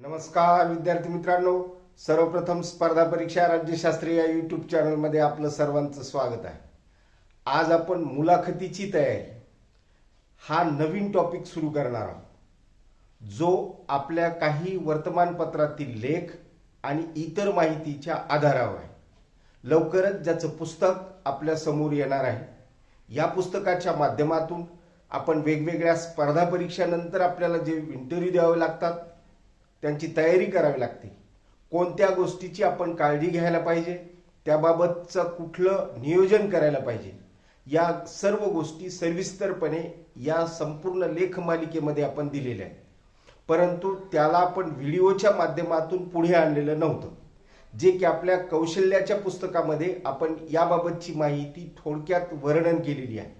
नमस्कार विद्यार्थी मित्रांनो, सर्वप्रथम स्पर्धा परीक्षा राज्यशास्त्री या यूट्यूब चॅनलमध्ये आपलं सर्वांचं स्वागत आहे. आज आपण मुलाखतीची तयारी हा नवीन टॉपिक सुरू करणार आहोत, जो आपल्या काही वर्तमानपत्रातील लेख आणि इतर माहितीच्या आधारावर आहे. लवकरच ज्याचं पुस्तक आपल्या समोर येणार आहे. या पुस्तकाच्या माध्यमातून आपण वेगवेगळ्या स्पर्धा परीक्षानंतर आपल्याला जे इंटरव्ह्यू द्यावे लागतात त्यांची तयारी करावी लागते, कोणत्या गोष्टीची आपण काळजी घ्यायला पाहिजे, त्याबाबतचं कुठलं नियोजन करायला पाहिजे, या सर्व गोष्टी सविस्तरपणे या संपूर्ण लेखमालिकेमध्ये आपण दिलेल्या आहेत. परंतु त्याला आपण व्हिडिओच्या माध्यमातून पुढे आणलेलं नव्हतं, जे की आपल्या कौशल्याच्या पुस्तकामध्ये आपण याबाबतची माहिती थोडक्यात वर्णन केलेली आहे.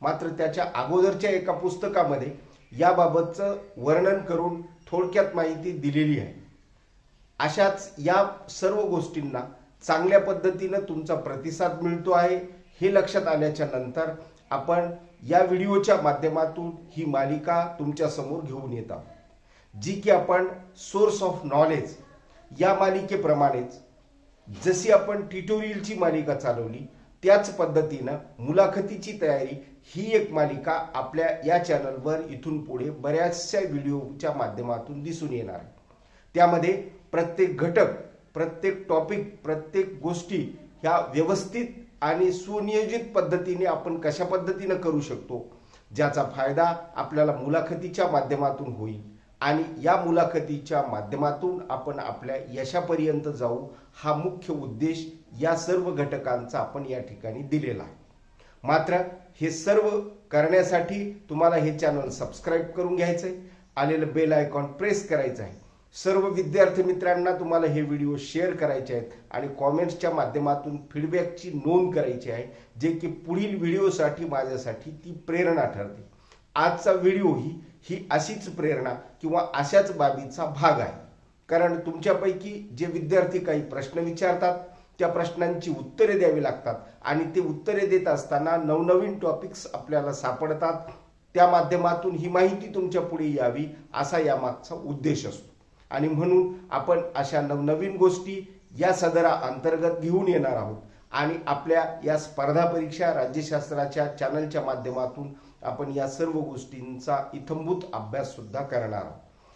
मात्र त्याच्या अगोदरच्या एका पुस्तकामध्ये याबाबतचं वर्णन करून थोडक्यात माहिती दिलेली आहे. अशाच या सर्व गोष्टींना चांगल्या पद्धतीनं तुमचा प्रतिसाद मिळतो आहे हे लक्षात आल्याच्या नंतर आपण या व्हिडिओच्या माध्यमातून ही मालिका तुमच्या समोर घेऊन येत आहोत, जी की आपण सोर्स ऑफ नॉलेज या मालिकेप्रमाणेच जशी आपण ट्युटोरियलची मालिका चालवली त्याच पद्धतीनं मुलाखतीची तयारी ही एक मालिका आपल्या या चॅनलवर इथून पुढे बऱ्याचशा व्हिडिओच्या माध्यमातून दिसून येणार आहे. त्यामध्ये प्रत्येक घटक, प्रत्येक टॉपिक, प्रत्येक गोष्टी ह्या व्यवस्थित आणि सुनियोजित पद्धतीने आपण कशा पद्धतीनं करू शकतो, ज्याचा फायदा आपल्याला मुलाखतीच्या माध्यमातून होईल आणि या मुलाखतीच्या माध्यमातून आपण आपल्या यशापर्यंत जाऊ, हा मुख्य उद्देश या सर्व घटकांचा आपण या ठिकाणी दिलेला आहे. मात्र हे सर्व करण्यासाठी तुम्हाला हे चॅनल सबस्क्राईब करून घ्यायचंय, आलेलं बेल आयकॉन प्रेस करायचं आहे. सर्व विद्यार्थी मित्रांना तुम्हाला हे व्हिडिओ शेअर करायचे आहेत आणि कॉमेंट्सच्या माध्यमातून फीडबॅकची नोंद करायची आहे, जे की पुढील व्हिडिओसाठी माझ्यासाठी ती प्रेरणा ठरते. आजचा व्हिडिओ ही अशीच प्रेरणा किंवा अशाच बाबीचा भाग आहे. कारण तुमच्यापैकी जे विद्यार्थी काही प्रश्न विचारतात त्या प्रश्नांची उत्तरे द्यावी लागतात आणि ते उत्तरे देत असताना नवनवीन टॉपिक्स आपल्याला सापडतात. त्या माध्यमातून ही माहिती तुमच्या पुढे यावी असा यामागचा उद्देश असतो आणि म्हणून आपण अशा नवनवीन गोष्टी या सदरा अंतर्गत घेऊन येणार आहोत आणि आपल्या या स्पर्धा परीक्षा राज्यशास्त्राच्या चॅनलच्या माध्यमातून आपण या सर्व गोष्टींचा इत्थंभूत अभ्यास सुद्धा करणार आहोत,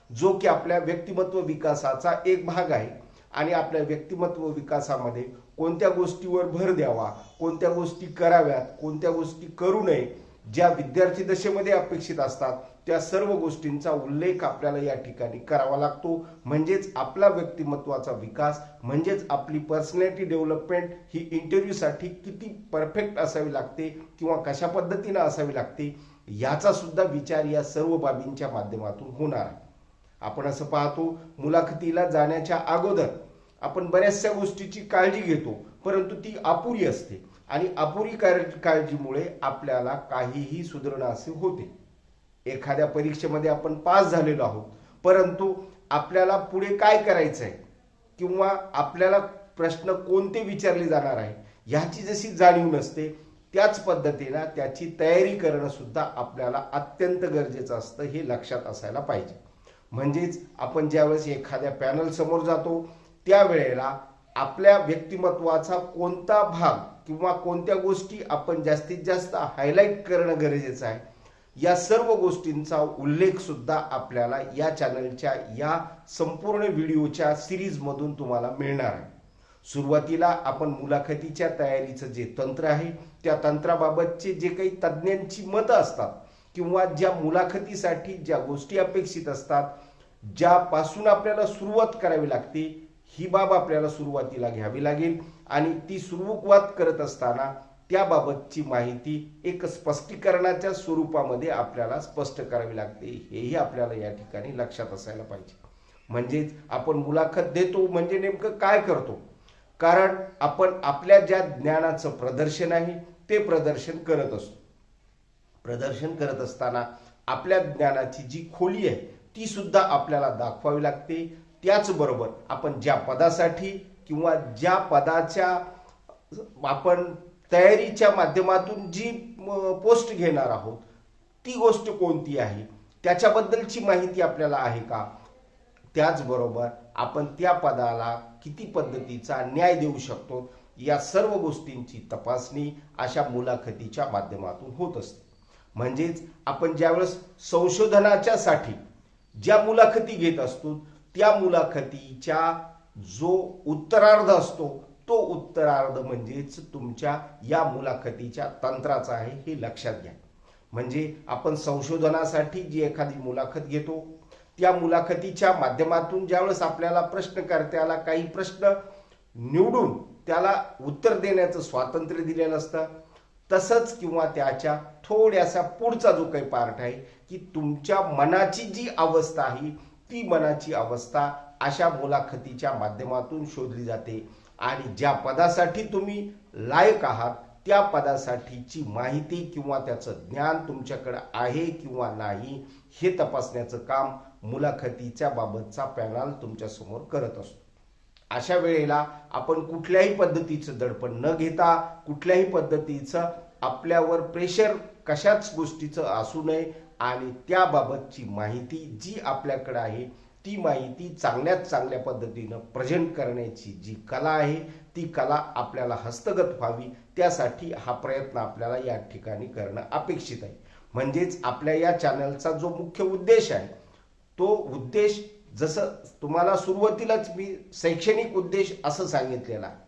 जो की आपल्या व्यक्तिमत्व विकासाचा एक भाग आहे. आणि आपल्या व्यक्तिमत्व विकासामध्ये कोणत्या गोष्टीवर भर द्यावा, कोणत्या गोष्टी कराव्यात, कोणत्या गोष्टी करू नये, ज्या विद्यार्थी दशेमध्ये अपेक्षित असतात त्या सर्व गोष्टींचा उल्लेख आपल्याला या ठिकाणी करावा लागतो. म्हणजेच आपला व्यक्तिमत्वाचा विकास, म्हणजेच आपली पर्सनॅलिटी डेव्हलपमेंट ही इंटरव्ह्यूसाठी किती परफेक्ट असावी लागते किंवा कशा पद्धतीनं असावी लागते, याचा सुद्धा विचार या सर्व बाबींच्या माध्यमातून होणार आहे. आपण असं पाहतो, मुलाखतीला जाण्याच्या अगोदर आपण बऱ्याचशा गोष्टीची काळजी घेतो, परंतु ती अपुरी असते आणि अपुरी काळजीमुळे आपल्याला काहीही सुधारणासे होते. एखाद्या परीक्षेमध्ये आपण पास झालेलो आहोत, परंतु आपल्याला पुढे काय करायचं आहे किंवा आपल्याला प्रश्न कोणते विचारले जाणार आहे ह्याची जशी जाणीव नसते, त्याच पद्धतीने त्याची तयारी करणं सुद्धा आपल्याला अत्यंत गरजेचं असतं, हे लक्षात असायला पाहिजे. म्हणजेच आपण ज्यावेळेस एखाद्या पॅनल समोर जातो त्यावेळेला आपल्या व्यक्तिमत्वाचा कोणता भाग किंवा कोणत्या गोष्टी आपण जास्तीत जास्त हायलाईट करणं गरजेचं आहे, या सर्व गोष्टींचा उल्लेख सुद्धा आपल्याला या चॅनलच्या या संपूर्ण व्हिडिओच्या सिरीजमधून तुम्हाला मिळणार आहे. सुरुवातीला आपण मुलाखतीच्या तयारीचं जे तंत्र आहे त्या तंत्राबाबतचे जे काही तज्ज्ञांची मतं असतात किंवा ज्या मुलाखतीसाठी ज्या गोष्टी अपेक्षित असतात, ज्यापासून आपल्याला सुरुवात करावी लागते, ही बाब आपल्याला सुरुवातीला घ्यावी लागेल आणि ती सुरुवात करत असताना त्याबाबतची माहिती एक स्पष्टीकरणाच्या स्वरूपामध्ये आपल्याला स्पष्ट करावी लागते, हेही आपल्याला या ठिकाणी लक्षात असायला पाहिजे. म्हणजेच आपण मुलाखत देतो म्हणजे नेमकं काय करतो, कारण आपण आपल्या ज्या ज्ञानाचं प्रदर्शन आहे ते प्रदर्शन करत असतो. प्रदर्शन करत असताना आपल्या ज्ञानाची जी खोली आहे ती सुद्धा आपल्याला दाखवावी लागते. त्याचबरोबर आपण ज्या पदासाठी किंवा ज्या पदाच्या आपण तयारीच्या माध्यमातून जी पोस्ट घेणार आहोत ती गोष्ट कोणती आहे, त्याच्याबद्दलची माहिती आपल्याला आहे का, त्याचबरोबर आपण त्या पदाला किती पद्धतीचा न्याय देऊ शकतो या सर्व गोष्टींची तपासणी अशा मुलाखतीच्या माध्यमातून होत असते. म्हणजेच आपण ज्यावेळेस संशोधनाच्या साठी ज्या मुलाखती घेत असतो त्या मुलाखतीच्या जो उत्तरार्ध असतो तो उत्तरार्ध म्हणजेच तुमच्या या मुलाखतीच्या तंत्राचा आहे हे लक्षात घ्या. म्हणजे आपण संशोधनासाठी जी एखादी मुलाखत घेतो त्या मुलाखतीच्या माध्यमातून ज्यावेळेस आपल्याला प्रश्नकर्त्याला काही प्रश्न निवडून त्याला उत्तर देण्याचं स्वातंत्र्य दिलेलं असतं, तसंच किंवा त्याच्या थोड्यासा पुढचा जो काही पार्ट आहे की तुमच्या मनाची जी अवस्था आहे ती मनाची अवस्था अशा मुलाखतीच्या माध्यमातून शोधली जाते आणि ज्या पदासाठी तुम्ही लायक आहात त्या पदासाठीची माहिती किंवा त्याचं ज्ञान तुमच्याकडे आहे किंवा नाही हे तपासण्याचं काम मुलाखतीच्या बाबतचा पॅनल तुमच्या समोर करत असतो. अशा वेळेला आपण कुठल्याही पद्धतीचं दडपण न घेता कुठल्याही पद्धतीचं आपल्यावर प्रेशर कशाच गोष्टीचं असू नये आणि त्याबाबतची माहिती जी आपल्याकडे आहे ती माहिती चांगल्यात चांगल्या पद्धतीनं प्रेझेंट करण्याची जी कला आहे ती कला आपल्याला हस्तगत व्हावी त्यासाठी हा प्रयत्न आपल्याला या ठिकाणी करणं अपेक्षित आहे. म्हणजेच आपल्या या चॅनलचा जो मुख्य उद्देश आहे तो उद्देश जसं तुम्हाला सुरुवातीलाच मी शैक्षणिक उद्देश असं सांगितलेला आहे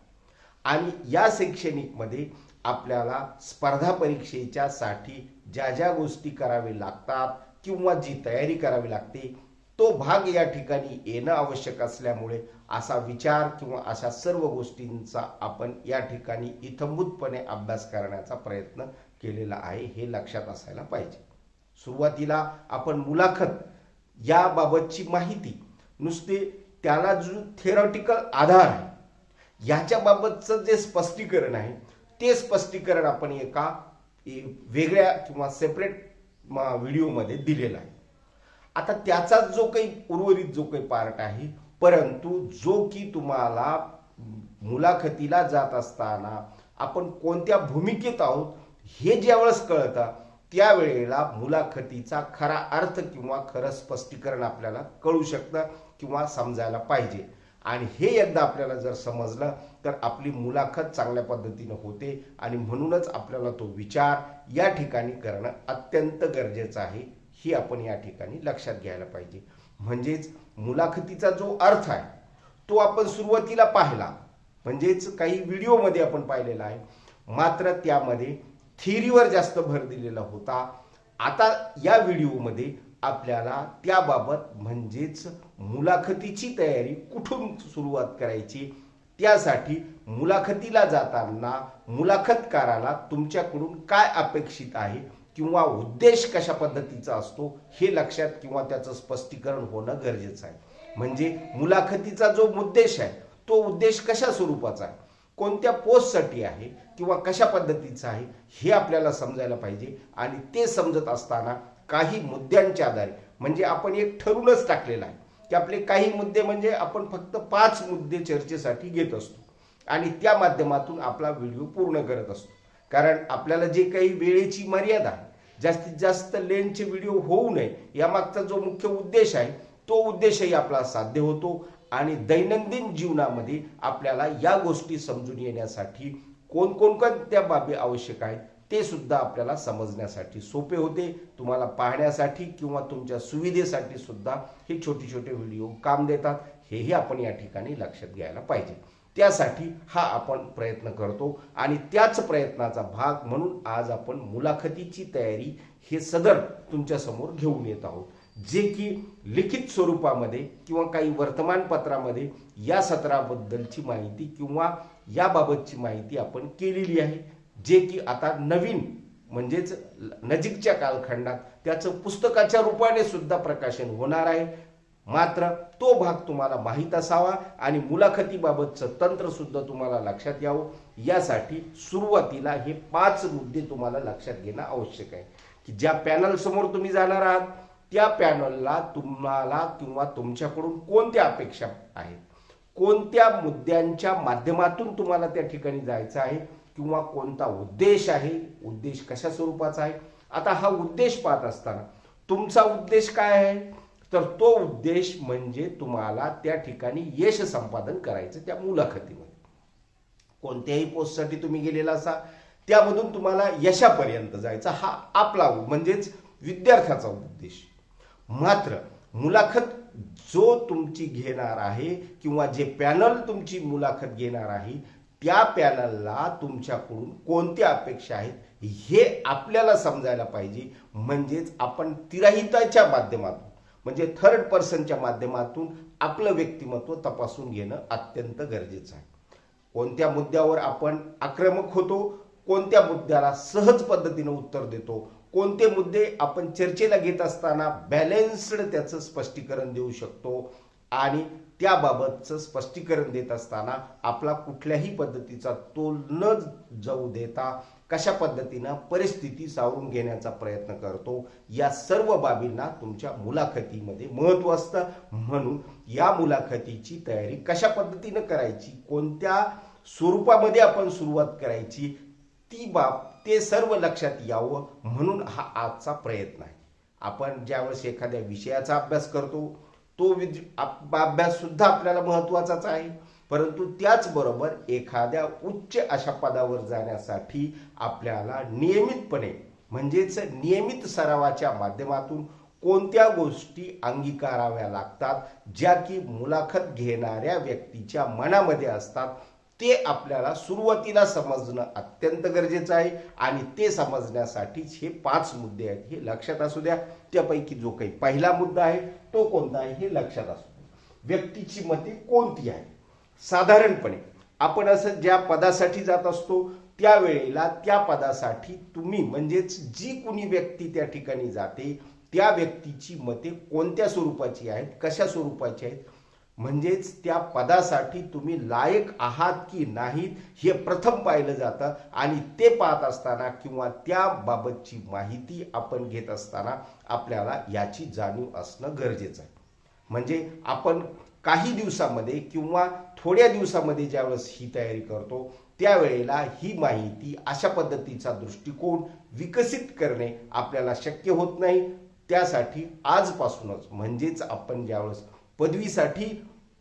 आणि या शैक्षणिकमध्ये आपल्याला स्पर्धा परीक्षेच्या साठी ज्या ज्या गोष्टी करावे लागतात किंवा जी तयारी करावी लागते तो भाग या ठिकाणी येणं आवश्यक असल्यामुळे असा विचार किंवा अशा सर्व गोष्टींचा आपण या ठिकाणी इत्थंभूतपणे अभ्यास करण्याचा प्रयत्न केलेला आहे हे लक्षात असायला पाहिजे. सुरुवातीला आपण मुलाखत याबाबतची माहिती नुसते त्याला जो थेरॉटिकल आधार आहे याच्या बाबतचं जे स्पष्टीकरण आहे ते स्पष्टीकरण आपण एका वेगळ्या किंवा सेपरेट व्हिडिओमध्ये दिलेलं आहे. आता त्याचा जो काही उर्वरित जो काही पार्ट आहे परंतु जो की तुम्हाला मुलाखतीला जात असताना आपण कोणत्या भूमिकेत आहोत हे ज्यावेळेस कळतं त्यावेळेला मुलाखतीचा खरा अर्थ किंवा खरं स्पष्टीकरण आपल्याला कळू शकतं किंवा समजायला पाहिजे आणि हे एकदा आपल्याला जर समजलं तर आपली मुलाखत चांगल्या पद्धतीनं होते आणि म्हणूनच आपल्याला तो विचार या ठिकाणी करणं अत्यंत गरजेचं आहे ही आपण या ठिकाणी लक्षात घ्यायला पाहिजे. म्हणजेच मुलाखतीचा जो अर्थ आहे तो आपण सुरुवातीला पाहिला म्हणजेच काही व्हिडिओमध्ये आपण पाहिलेला आहे मात्र त्यामध्ये थिअरीवर जास्त भर दिलेला होता. आता या व्हिडिओमध्ये आपल्याला त्याबाबत म्हणजेच मुलाखतीची तयारी कुठून सुरुवात करायची त्यासाठी मुलाखतीला जाताना मुलाखतकाराला तुमच्याकडून काय अपेक्षित आहे किंवा उद्देश कशा पद्धतीचा असतो हे लक्षात किंवा त्याचं स्पष्टीकरण होणं गरजेचं आहे. म्हणजे मुलाखतीचा जो उद्देश आहे तो उद्देश कशा स्वरूपाचा आहे कोणत्या पोस्टसाठी आहे किंवा कशा पद्धतीचा आहे हे आपल्याला समजायला पाहिजे आणि ते समजत असताना काही मुद्द्यांच्या आधारे म्हणजे आपण एक ठरवूनच टाकलेलं आहे की आपले काही मुद्दे म्हणजे आपण फक्त 5 मुद्दे चर्चेसाठी घेत असतो आणि त्या माध्यमातून आपला व्हिडिओ पूर्ण करत असतो. कारण आपल्याला जे काही वेळेची मर्यादा आहे जास्तीत जास्त लेंथचे व्हिडिओ होऊ नये यामागचा जो मुख्य उद्देश आहे तो उद्देशही आपला साध्य होतो आणि दैनंदिन जीवनामध्ये आपल्याला या गोष्टी समजून येण्यासाठी कोणकोणत्या बाबी आवश्यक आहेत ते सुद्धा आपल्याला समजण्यासाठी सोपे होते. तुम्हाला पाहण्यासाठी किंवा तुमच्या सुविधेसाठी सुद्धा हे छोटे छोटे व्हिडिओ काम देतात हेही आपण या ठिकाणी लक्षात घ्यायला पाहिजे. त्यासाठी हा आपण प्रयत्न करतो आणि त्याच प्रयत्नाचा भाग म्हणून आज आपण मुलाखतीची तयारी हे सदर तुमच्या समोर घेऊन येत आहोत जे की लिखित स्वरूपामध्ये किंवा काही वर्तमानपत्रामध्ये या सत्राबद्दलची माहिती किंवा याबाबतची माहिती आपण केलेली आहे जे की आता नवीन म्हणजेच नजीकच्या कालखंडात त्याचं पुस्तकाच्या रूपाने सुद्धा प्रकाशन होणार आहे. मात्र तो भाग तुम्हाला माहीत असावा आणि मुलाखतीबाबतचं तंत्र सुद्धा तुम्हाला लक्षात यावं यासाठी सुरुवातीला हे 5 मुद्दे तुम्हाला लक्षात घेणं आवश्यक आहे की ज्या पॅनल समोर तुम्ही जाणार आहात त्या पॅनलला तुम्हाला किंवा तुमच्याकडून कोणत्या अपेक्षा आहेत कोणत्या मुद्द्यांच्या माध्यमातून तुम्हाला त्या ठिकाणी जायचं आहे किंवा कोणता उद्देश आहे उद्देश कशा स्वरूपाचा आहे. आता हा उद्देश पाहत असताना तुमचा उद्देश काय आहे तर तो उद्देश म्हणजे तुम्हाला त्या ठिकाणी यश संपादन करायचं त्या मुलाखतीमध्ये. कोणत्याही पोस्टसाठी तुम्ही गेलेला असा, त्यामधून तुम्हाला यशापर्यंत जायचा हा आपला म्हणजेच विद्यार्थ्याचा उद्देश. मात्र मुलाखत जो तुमची घेणार आहे किंवा जे पॅनल तुमची मुलाखत घेणार आहे त्या पॅनलला तुमच्याकडून कोणत्या अपेक्षा आहेत हे आपल्याला समजायला पाहिजे. म्हणजेच आपण तिराहिताच्या माध्यमातून म्हणजे थर्ड पर्सनच्या माध्यमातून आपलं व्यक्तिमत्व तपासून घेणं अत्यंत गरजेचं आहे. कोणत्या मुद्द्यावर आपण आक्रमक होतो, कोणत्या मुद्द्याला सहज पद्धतीने उत्तर देतो, कोणते मुद्दे आपण चर्चेला घेत असताना बॅलन्स्ड त्याचं स्पष्टीकरण देऊ शकतो आणि त्याबाबतचं स्पष्टीकरण देत असताना आपला कुठल्याही पद्धतीचा तोल न जाऊ देता कशा पद्धतीनं परिस्थिती सावरून घेण्याचा प्रयत्न करतो, या सर्व बाबींना तुमच्या मुलाखतीमध्ये महत्त्व असतं. म्हणून या मुलाखतीची तयारी कशा पद्धतीनं करायची, कोणत्या स्वरूपामध्ये आपण सुरुवात करायची, ती बाब ते सर्व लक्षात यावं म्हणून हा आजचा प्रयत्न आहे. आपण ज्यावेळेस एखाद्या विषयाचा अभ्यास करतो तो अभ्यास सुद्धा आपल्याला महत्त्वाचाच आहे, परंतु त्याचबरोबर एखाद्या उच्च अशा पदावर जाण्यासाठी आपल्याला नियमितपणे म्हणजेच नियमित सरावाच्या माध्यमातून कोणत्या गोष्टी अंगीकाराव्या लागतात ज्या की मुलाखत घेणाऱ्या व्यक्तीच्या मनामध्ये असतात ते आपल्याला सुरुवातीला समजणं अत्यंत गरजेचं आहे. आणि ते समजण्यासाठीच हे 5 मुद्दे आहेत हे लक्षात असू द्या. त्यापैकी जो काही पहिला मुद्दा आहे तो कोणता आहे हे लक्षात असू द्या. व्यक्तीची मते कोणती आहे. साधारणपणे आपण असं ज्या पदासाठी जात असतो त्यावेळेला त्या पदासाठी तुम्ही म्हणजेच जी कुणी व्यक्ती त्या ठिकाणी जाते त्या व्यक्तीची मते कोणत्या स्वरूपाची आहेत, कशा स्वरूपाची आहेत, म्हणजेच त्या पदासाठी तुम्ही लायक आहात की नाहीत हे प्रथम पाहिलं जातं. आणि ते पाहत असताना किंवा त्याबाबतची माहिती आपण घेत असताना आपल्याला याची जाणीव असणं गरजेचं आहे. म्हणजे आपण काही दिवसामध्ये किंवा थोड्या दिवसामध्ये ज्यावेळेस ही तयारी करतो त्यावेळेला ही माहिती अशा पद्धतीचा दृष्टिकोन विकसित करणे आपल्याला शक्य होत नाही. त्यासाठी आजपासूनच म्हणजेच आपण ज्यावेळेस पदवीसाठी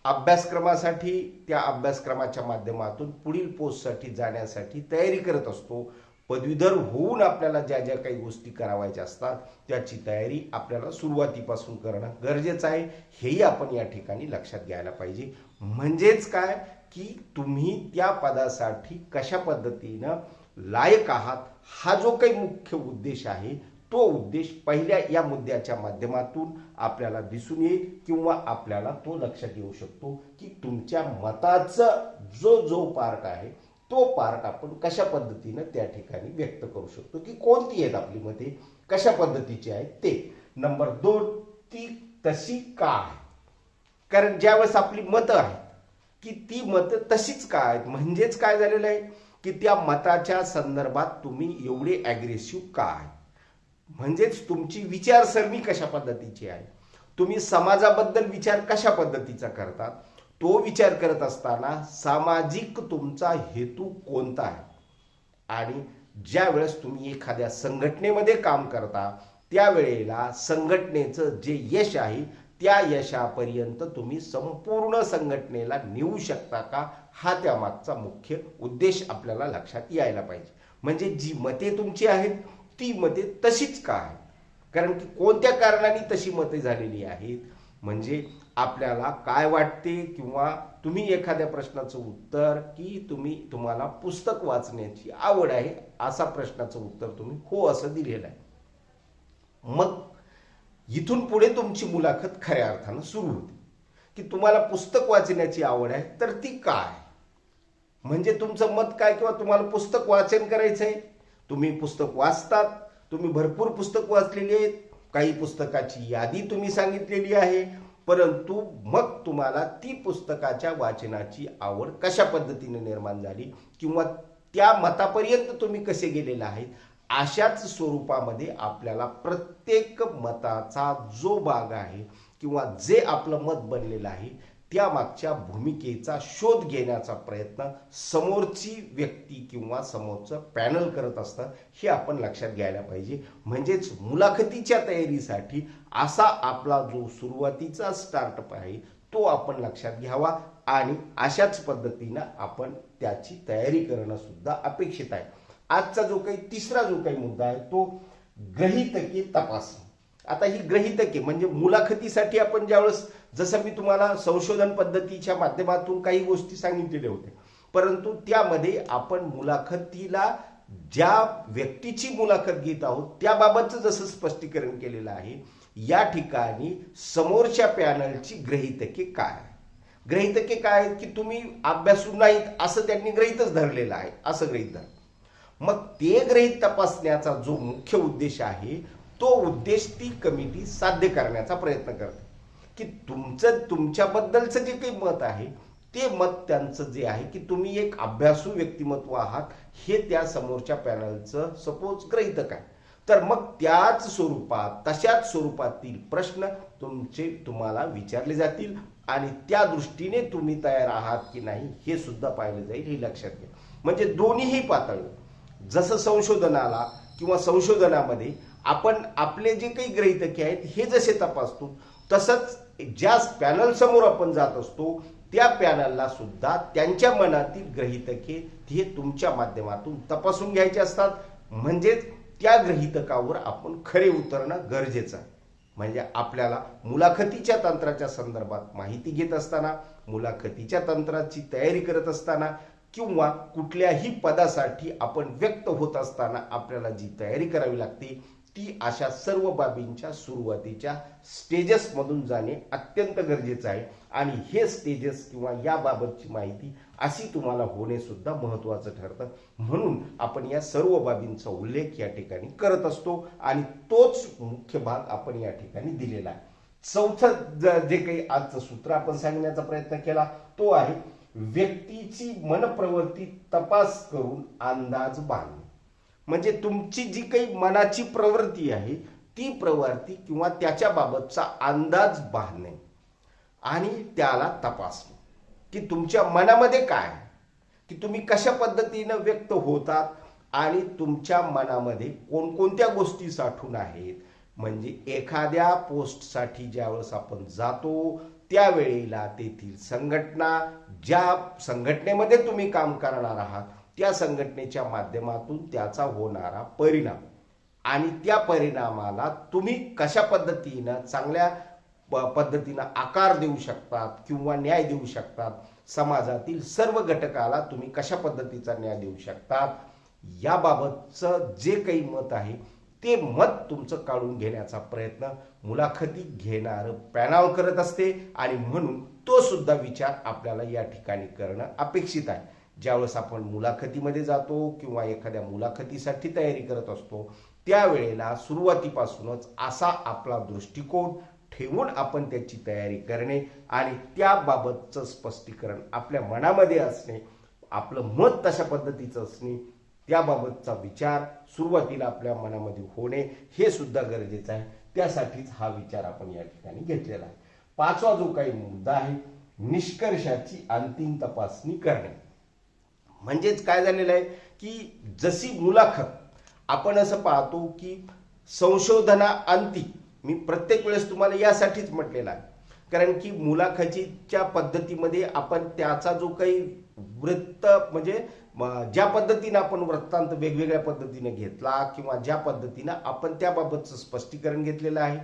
अभ्यासक्रमासाठी त्या अभ्यासक्रमाच्या माध्यमातून पुढील पोस्टसाठी जाण्यासाठी तयारी करत असतो, पदवीधर होऊन आपल्याला ज्या ज्या काही गोष्टी करावायच्या असतात त्याची तयारी आपल्याला सुरुवातीपासून करणं गरजेचं आहे. हेही आपण या ठिकाणी लक्षात घ्यायला पाहिजे. म्हणजेच काय की तुम्ही त्या पदासाठी कशा पद्धतीनं लायक आहात हा जो काही मुख्य उद्देश आहे तो उद्देश पहिल्या या मुद्द्याच्या माध्यमातून आपल्याला दिसून येईल किंवा आपल्याला तो लक्षात येऊ शकतो की तुमच्या मताचा जो पार्ट आहे तो पार्ट आपण कशा पद्धतीनं त्या ठिकाणी व्यक्त करू शकतो की कोणती आहेत आपली मते, कशा पद्धतीची आहेत ते. नंबर 2 ती तशी का आहे. कारण ज्यावेळेस आपली मतं आहेत की ती मतं तशीच का आहेत म्हणजेच काय झालेलं आहे की त्या मताच्या संदर्भात तुम्ही एवढे ॲग्रेसिव्ह का आहे, म्हणजेच तुमची विचारसरणी कशा पद्धतीची आहे, तुम्ही समाजाबद्दल विचार कशा पद्धतीचा करतात, तो विचार करत असताना सामाजिक तुमचा हेतू कोणता आहे. आणि ज्या वेळेस तुम्ही एखाद्या संघटनेमध्ये काम करता त्यावेळेला संघटनेचं जे यश आहे त्या यशापर्यंत तुम्ही संपूर्ण संघटनेला नेऊ शकता का हा त्यामागचा मुख्य उद्देश आपल्याला लक्षात यायला पाहिजे. म्हणजे जी मते तुमची आहेत ती मते तशीच का आहेत, कारण की कोणत्या कारणाने तशी मते झालेली आहेत. म्हणजे आपल्याला काय वाटते किंवा तुम्ही एखाद्या प्रश्नाचं उत्तर की तुम्हाला पुस्तक वाचण्याची आवड आहे असा प्रश्नाचं उत्तर तुम्ही हो असं दिलेलं आहे. मग इथून पुढे तुमची मुलाखत खऱ्या अर्थानं सुरू होते की तुम्हाला पुस्तक वाचण्याची आवड आहे तर ती काय, म्हणजे तुमचं मत काय किंवा तुम्हाला पुस्तक वाचन करायचं आहे, तुम्ही पुस्तक वाचतात, तुम्ही भरपूर पुस्तक वाचलेली आहेत, काही पुस्तकाची यादी तुम्ही सांगितलेली आहे, परंतु मग तुम्हाला ती पुस्तकाच्या वाचनाची आवड कशा पद्धतीने निर्माण झाली किंवा त्या मतापर्यंत तुम्ही कसे गेलेला आहेत अशाच स्वरूपामध्ये आपल्याला प्रत्येक मताचा जो भाग आहे किंवा जे आपलं मत बनलेलं आहे त्या मागच्या भूमिकेचा शोध घेण्याचा प्रयत्न समोरची व्यक्ती किंवा समोरचं पॅनल करत असतं, हे आपण लक्षात घ्यायला पाहिजे. म्हणजेच मुलाखतीच्या तयारीसाठी असा आपला जो सुरुवातीचा स्टार्टअप आहे तो आपण लक्षात घ्यावा आणि अशाच पद्धतीनं आपण त्याची तयारी करणं सुद्धा अपेक्षित आहे. आजचा जो काही तिसरा जो काही मुद्दा आहे तो गृहीतके तपासणी. आता ही गृहीतके म्हणजे मुलाखतीसाठी आपण ज्यावेळेस, जसं मी तुम्हाला संशोधन पद्धतीच्या माध्यमातून काही गोष्टी सांगितलेल्या होत्या, परंतु त्यामध्ये आपण मुलाखतीला ज्या व्यक्तीची मुलाखत घेत आहोत त्याबाबतचं जसं स्पष्टीकरण केलेलं आहे, या ठिकाणी समोरच्या पॅनलची गृहीतके काय, गृहीतके काय आहेत की तुम्ही अभ्यासू नाहीत असं त्यांनी गृहीतच धरलेलं आहे, असं गृहीत धर. मग ते गृहीत तपासण्याचा जो मुख्य उद्देश आहे तो उद्देश ती कमिटी साध्य करण्याचा प्रयत्न करते की तुमच्याबद्दलचं जे काही मत आहे ते मत त्यांचं जे आहे की तुम्ही एक अभ्यासू व्यक्तिमत्व आहात हे त्या समोरच्या पॅनलचं सपोज गृहीतक आहे. तर मग त्याच स्वरूपात तशाच स्वरूपातील प्रश्न तुम्हाला विचारले जातील आणि त्या दृष्टीने तुम्ही तयार आहात की नाही हे सुद्धा पाहिलं जाईल, हे लक्षात घ्या. म्हणजे दोन्हीही पातळी, जसं संशोधनाला किंवा संशोधनामध्ये आपण आपले जे काही गृहीतके आहेत हे जसे तपासतो, तसंच ज्या पॅनल समोर आपण जात असतो त्या पॅनलला सुद्धा त्यांच्या मनातील गृहीतके हे तुमच्या माध्यमातून तपासून घ्यायचे असतात. म्हणजेच त्या गृहीतकावर आपण खरे उतरणं गरजेचं आहे. म्हणजे आपल्याला मुलाखतीच्या तंत्राच्या संदर्भात माहिती घेत असताना, मुलाखतीच्या तंत्राची तयारी करत असताना किंवा कुठल्याही पदासाठी आपण व्यक्त होत असताना आपल्याला जी तयारी करावी लागते ती अशा सर्व बाबींच्या सुरुवातीच्या स्टेजेसमधून जाणे अत्यंत गरजेचं आहे. आणि हे स्टेजेस किंवा याबाबतची माहिती अशी तुम्हाला होणे सुद्धा महत्त्वाचं ठरतं. म्हणून आपण या सर्व बाबींचा उल्लेख या ठिकाणी करत असतो आणि तोच मुख्य भाग आपण या ठिकाणी दिलेला आहे. चौथं जे काही आजचं सूत्र आपण सांगण्याचा प्रयत्न केला तो आहे व्यक्तीची मनप्रवृत्ती तपास करून अंदाज बांधणे. म्हणजे तुमची जी काही मनाची प्रवृत्ती आहे ती प्रवृत्ती किंवा त्याच्या बाबतचा अंदाज बांधणे आणि त्याला तपासणे की तुमच्या मनामध्ये काय, की तुम्ही कशा पद्धतीनं व्यक्त होतात आणि तुमच्या मनामध्ये कोणकोणत्या गोष्टी साठून आहेत. म्हणजे एखाद्या पोस्टसाठी ज्यावेळेस आपण जातो त्यावेळेला तेथील संघटना, ज्या संघटनेमध्ये तुम्ही काम करणार आहात त्या संघटनेच्या माध्यमातून त्याचा होणारा परिणाम आणि त्या परिणामाला तुम्ही कशा पद्धतीनं चांगल्या पद्धतीनं आकार देऊ शकतात किंवा न्याय देऊ शकतात, समाजातील सर्व घटकाला तुम्ही कशा पद्धतीचा न्याय देऊ शकतात, याबाबतचं जे काही मत आहे ते मत तुमचं काढून घेण्याचा प्रयत्न मुलाखती घेणारं पॅनल करत असते. आणि म्हणून तो सुद्धा विचार आपल्याला या ठिकाणी करणं अपेक्षित आहे. ज्यावेळेस आपण मुलाखतीमध्ये जातो किंवा एखाद्या मुलाखतीसाठी तयारी करत असतो त्यावेळेला सुरुवातीपासूनच असा आपला दृष्टिकोन ठेवून आपण त्याची तयारी करणे आणि त्याबाबतचं स्पष्टीकरण आपल्या मनामध्ये असणे, आपलं मत तशा पद्धतीचं असणे, त्याबाबतचा विचार सुरुवातीला आपल्या मनामध्ये होणे हे सुद्धा गरजेचं आहे. त्यासाठीच हा विचार आपण या ठिकाणी घेतलेला आहे. पाचवा जो काही मुद्दा आहे निष्कर्षाची अंतिम तपासणी करणे. म्हणजेच काय झालेलं आहे की जशी मुलाखत आपण असं पाहतो की संशोधनाअंती, मी प्रत्येक वेळेस तुम्हाला यासाठीच म्हटलेलं आहे कारण की मुलाखतीच्या पद्धतीमध्ये आपण त्याचा जो काही वृत्त म्हणजे ज्या पद्धतीने आपण वृत्तांत वेगवेगळ्या पद्धतीने घेतला किंवा ज्या पद्धतीने आपण त्याबाबतचं स्पष्टीकरण घेतलेलं आहे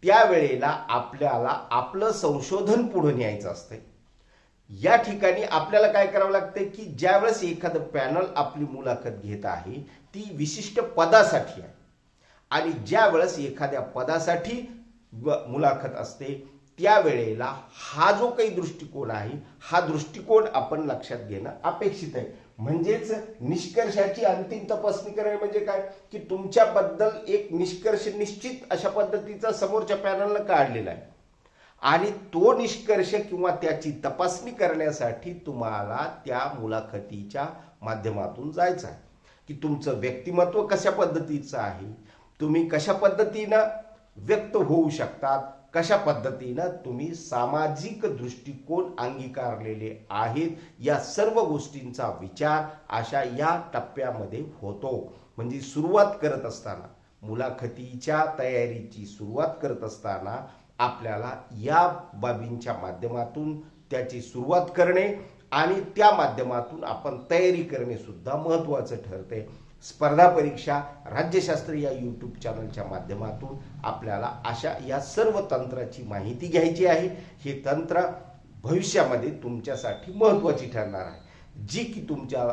त्यावेळेला आपल्याला आपलं संशोधन पुढे न्यायचं असतं. या ठिकाणी आपल्याला काय करावं लागतं की ज्यावेळेस एखादं पॅनल आपली मुलाखत घेत आहे ती विशिष्ट पदासाठी आहे आणि ज्या वेळेस एखाद्या पदासाठी मुलाखत असते त्यावेळेला हा जो काही दृष्टिकोन आहे हा दृष्टिकोन आपण लक्षात घेणं अपेक्षित आहे. म्हणजेच निष्कर्षाची अंतिम तपासणी करणे म्हणजे काय की तुमच्याबद्दल एक निष्कर्ष निश्चित अशा पद्धतीचा समोरच्या पॅनलनं काढलेला आहे आणि तो निष्कर्ष किंवा त्याची तपासणी करण्यासाठी तुम्हाला त्या मुलाखतीच्या माध्यमातून जायचं आहे की तुमचं व्यक्तिमत्व कशा पद्धतीचं आहे, तुम्ही कशा पद्धतीनं व्यक्त होऊ शकतात, कशा पद्धतीनं तुम्ही सामाजिक दृष्टिकोन अंगीकारलेले आहेत या सर्व गोष्टींचा विचार अशा या टप्प्यामध्ये होतो. म्हणजे सुरुवात करत असताना, मुलाखतीच्या तयारीची सुरुवात करत असताना आपल्याला या बाबींच्या माध्यमातून त्याची सुरुवात करणे आणि त्या माध्यमातून आपण तयारी करणे सुद्धा महत्त्वाचं ठरते. स्पर्धा परीक्षा राज्यशास्त्र या यूट्यूब चॅनलच्या माध्यमातून आपल्याला अशा या सर्व तंत्राची माहिती घ्यायची आहे. हे तंत्र भविष्यामध्ये तुमच्यासाठी महत्त्वाची ठरणार आहे, जी की तुमच्या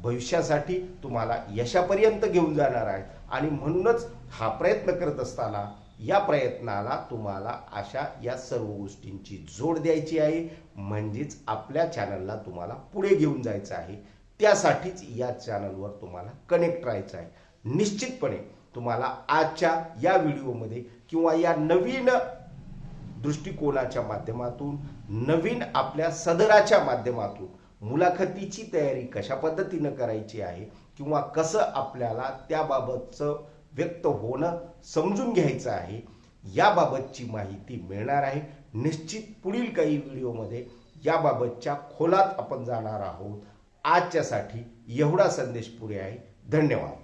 भविष्यासाठी तुम्हाला यशापर्यंत घेऊन जाणार आहे. आणि म्हणूनच हा प्रयत्न करत असताना या प्रयत्नाला तुम्हाला अशा या सर्व गोष्टींची जोड द्यायची आहे. म्हणजेच आपल्या चॅनलला तुम्हाला पुढे घेऊन जायचं आहे. त्यासाठीच या चॅनलवर तुम्हाला कनेक्ट राहायचं आहे. निश्चितपणे तुम्हाला आजच्या या व्हिडिओमध्ये किंवा या नवीन दृष्टिकोनाच्या माध्यमातून, नवीन आपल्या सदराच्या माध्यमातून मुलाखतीची तयारी कशा पद्धतीनं करायची आहे किंवा कसं आपल्याला त्याबाबतचं व्यक्त होणं समजून घ्यायचं आहे, याबाबतची माहिती मिळणार आहे. निश्चित पुढील काही व्हिडिओमध्ये याबाबतच्या खोलात आपण जाणार आहोत. आजच्यासाठी एवढा संदेश पुरे आहे. धन्यवाद.